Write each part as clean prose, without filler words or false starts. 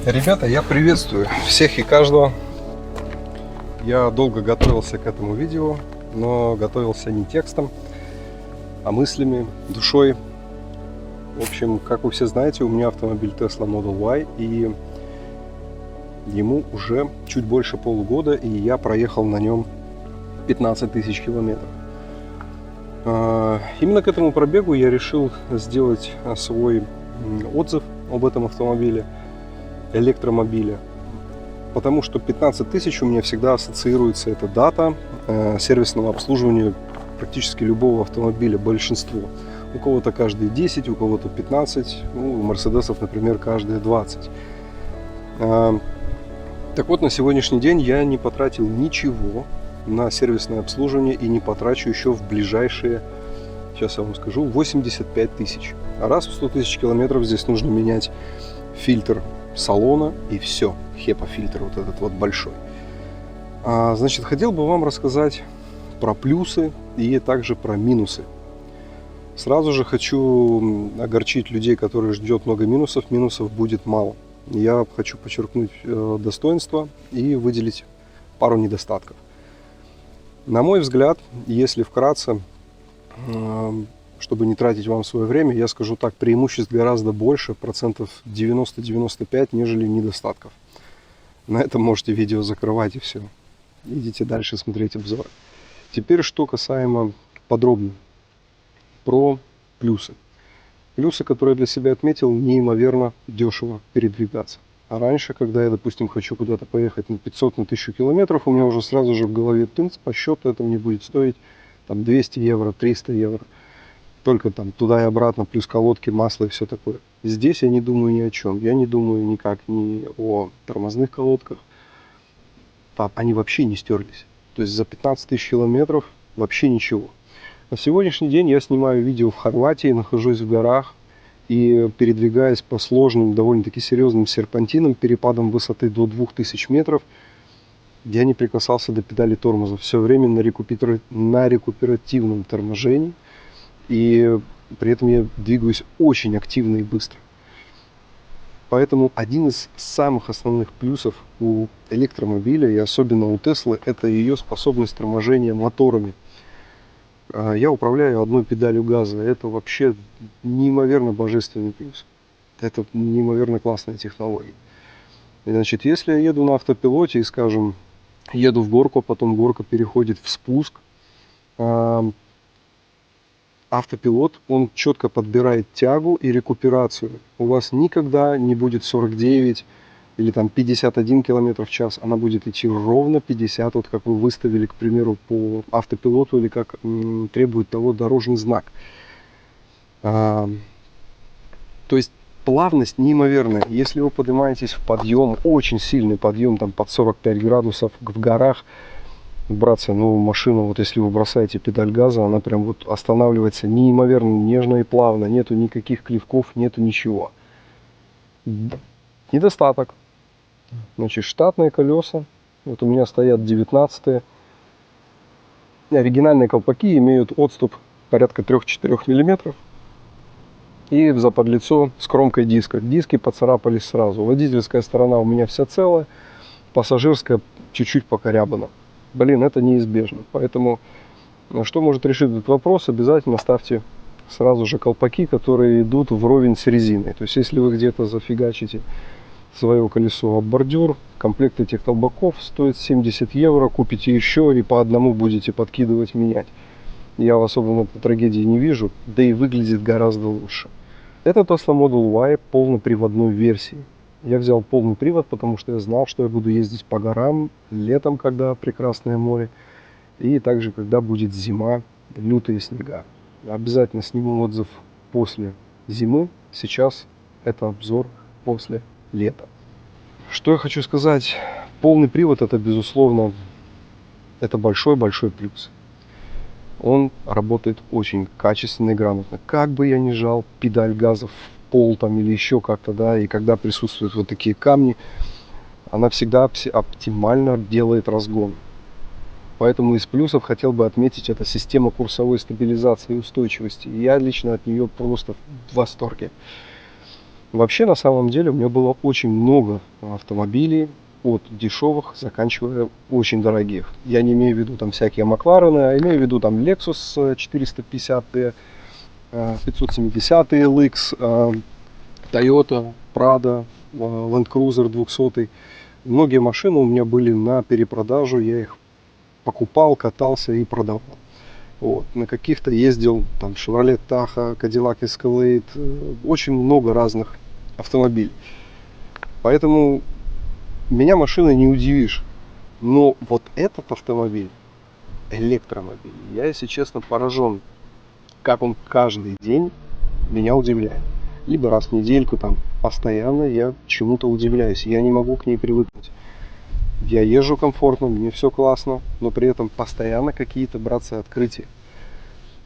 Ребята, я приветствую всех и каждого. Я долго готовился к этому видео, но готовился не текстом, а мыслями, душой. В общем, как вы все знаете, у меня автомобиль Tesla Model Y, и ему уже чуть больше полугода, и я проехал на нем 15 тысяч километров. Именно к этому пробегу я решил сделать свой отзыв об этом автомобиле, электромобиле, потому что 15 тысяч у меня всегда ассоциируется эта дата сервисного обслуживания практически любого автомобиля, большинство. У кого-то каждые 10, у кого-то 15, у мерседесов, например, каждые 20. Так вот, на сегодняшний день я не потратил ничего на сервисное обслуживание и не потрачу еще в ближайшие, сейчас я вам скажу, 85 тысяч. А раз в 100 тысяч километров здесь нужно менять фильтр салона и все, HEPA-фильтр вот этот вот большой. Значит, хотел бы вам рассказать про плюсы и также про минусы. Сразу же хочу огорчить людей, которые ждет много минусов. Минусов будет мало. Я хочу подчеркнуть достоинства и выделить пару недостатков. На мой взгляд, если вкратце, чтобы не тратить вам свое время, я скажу так, преимуществ гораздо больше, процентов 90-95, нежели недостатков. На этом можете видео закрывать и все. Идите дальше смотреть обзор. Теперь, что касаемо подробно про плюсы. Плюсы, которые я для себя отметил, неимоверно дешево передвигаться. А раньше, когда я, допустим, хочу куда-то поехать на 500, на 1000 километров, у меня уже сразу же в голове тынц, по счету это мне будет стоить там 200 евро, 300 евро. Только там туда и обратно, плюс колодки, масло и все такое. Здесь я не думаю ни о чем. Я не думаю никак ни о тормозных колодках. Они вообще не стерлись. То есть за 15 тысяч километров вообще ничего. На сегодняшний день я снимаю видео в Хорватии, нахожусь в горах и передвигаясь по сложным, довольно-таки серьезным серпантинам, перепадом высоты до 2000 метров, я не прикасался до педали тормоза. Все время на рекуперативном торможении. И при этом я двигаюсь очень активно и быстро. Поэтому один из самых основных плюсов у электромобиля, и особенно у Теслы, это ее способность торможения моторами. Я управляю одной педалью газа. Это вообще неимоверно божественный плюс. Это неимоверно классная технология. Значит, если я еду на автопилоте и, скажем, еду в горку, а потом горка переходит в спуск, автопилот, он четко подбирает тягу и рекуперацию. У вас никогда не будет 49 или там 51 км в час. Она будет идти ровно 50, вот как вы выставили, к примеру, по автопилоту или как требует того дорожный знак. То есть плавность неимоверная. Если вы поднимаетесь в подъем, очень сильный подъем, там под 45 градусов в горах, братцы, машина, вот если вы бросаете педаль газа, она прям вот останавливается неимоверно нежно и плавно, нету никаких клевков, нету ничего. Недостаток. Значит, штатные колеса, вот у меня стоят 19-е. Оригинальные колпаки имеют отступ порядка 3-4 мм. И в заподлицо с кромкой диска. Диски поцарапались сразу. Водительская сторона у меня вся целая, пассажирская чуть-чуть покорябана. Блин, это неизбежно. Поэтому, что может решить этот вопрос, обязательно ставьте сразу же колпаки, которые идут вровень с резиной. То есть, если вы где-то зафигачите свое колесо об бордюр, комплект этих колпаков стоит 70 евро, купите еще и по одному будете подкидывать, менять. Я особо в этой трагедии не вижу, да и выглядит гораздо лучше. Это Tesla Model Y полноприводной версии. Я взял полный привод, потому что я знал, что я буду ездить по горам летом, когда прекрасное море, и также, когда будет зима, лютые снега. Обязательно сниму отзыв после зимы. Сейчас это обзор после лета. Что я хочу сказать? Полный привод, это безусловно, это большой-большой плюс. Он работает очень качественно и грамотно. Как бы я ни жал педаль газа в пол там или еще как-то, да, и когда присутствуют вот такие камни, она всегда оптимально делает разгон. Поэтому из плюсов хотел бы отметить, это система курсовой стабилизации и устойчивости. Я лично от нее просто в восторге. Вообще, на самом деле, у меня было очень много автомобилей, от дешевых, заканчивая очень дорогих. Я не имею в виду там всякие Макларены, а имею в виду там Lexus 450, 570 LX, Toyota, Prado, Land Cruiser 200. Многие машины у меня были на перепродажу, я их покупал, катался и продавал. Вот. На каких-то ездил, там, Chevrolet Tahoe, Cadillac Escalade, очень много разных автомобилей. Поэтому меня машиной не удивишь. Но вот этот автомобиль, электромобиль, я, если честно, поражен, как он каждый день меня удивляет. Либо раз в недельку, там, постоянно я чему-то удивляюсь, я не могу к ней привыкнуть. Я езжу комфортно, мне все классно, но при этом постоянно какие-то, братцы, открытия.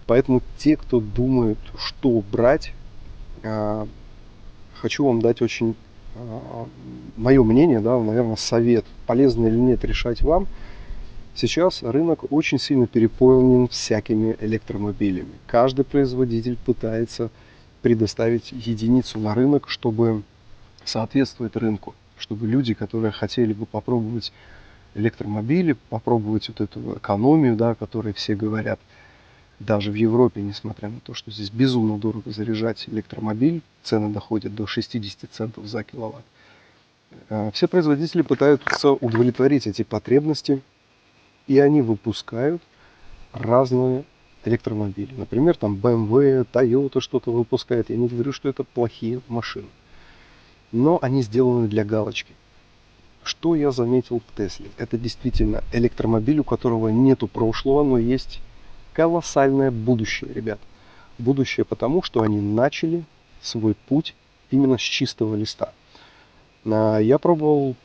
Поэтому те, кто думают, что брать, хочу вам дать очень мое мнение, да, наверное, совет, полезно или нет, решать вам. Сейчас рынок очень сильно переполнен всякими электромобилями. Каждый производитель пытается предоставить единицу на рынок, чтобы соответствовать рынку, чтобы люди, которые хотели бы попробовать электромобили, попробовать вот эту экономию, да, о которой все говорят, даже в Европе, несмотря на то, что здесь безумно дорого заряжать электромобиль, цены доходят до 60 центов за киловатт. Все производители пытаются удовлетворить эти потребности, и они выпускают разные электромобили. Например, там BMW, Toyota что-то выпускает. Я не говорю, что это плохие машины, но они сделаны для галочки. Что я заметил в Тесле? Это действительно электромобиль, у которого нету прошлого, но есть колоссальное будущее, ребят. Будущее потому, что они начали свой путь именно с чистого листа. Я пробовал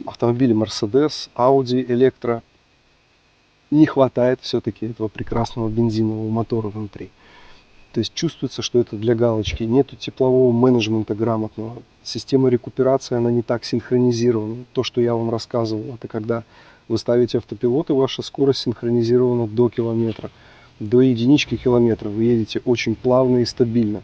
автомобили Mercedes, Audi, Electra. Не хватает все-таки этого прекрасного бензинового мотора внутри. То есть чувствуется, что это для галочки. Нету теплового менеджмента грамотного. Система рекуперации, она не так синхронизирована. То, что я вам рассказывал, это когда вы ставите автопилот, и ваша скорость синхронизирована до километра. До единички километра вы едете очень плавно и стабильно.